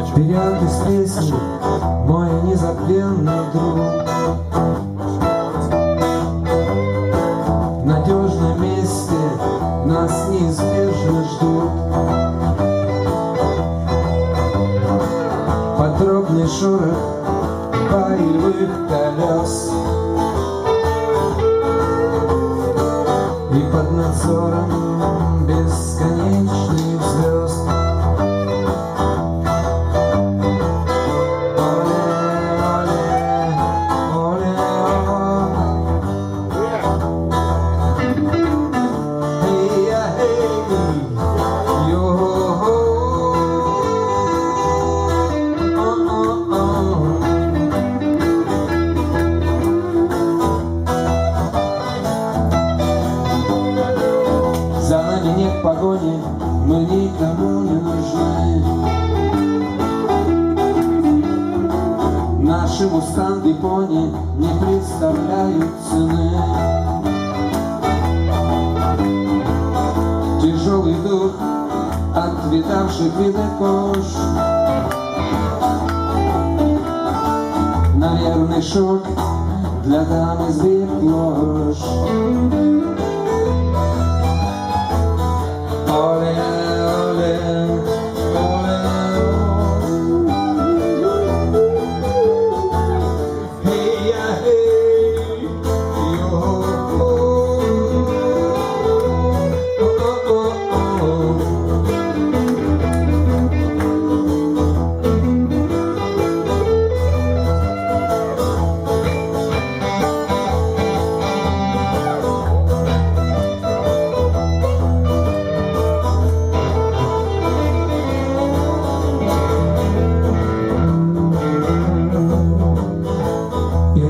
Вперед из песни, мой незабвенный друг. В надежном месте нас неизбежно ждут. Подробный шорох боевых колес и под надзором бесконечных звезд. За нами нет погони, мы никому не нужны. Наши мустанги пони не представляют цены. Тяжелый дух от видавших виды кож, наверный шок для дам из ложь. Оле, оле, оле, hey, yeah, hey, yo, oh, oh, oh, oh.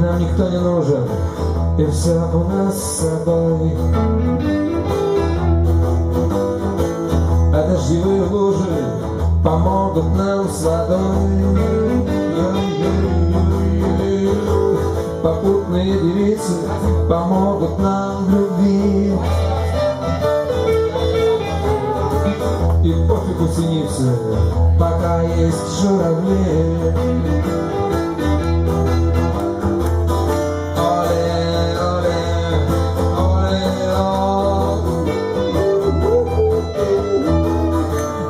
Нам никто не нужен, и все у нас с собой. А дождевые лужи помогут нам с водой. Попутные девицы помогут нам в любви. И пофигу синицы, пока есть журавли.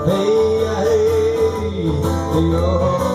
Hey, hey, yo.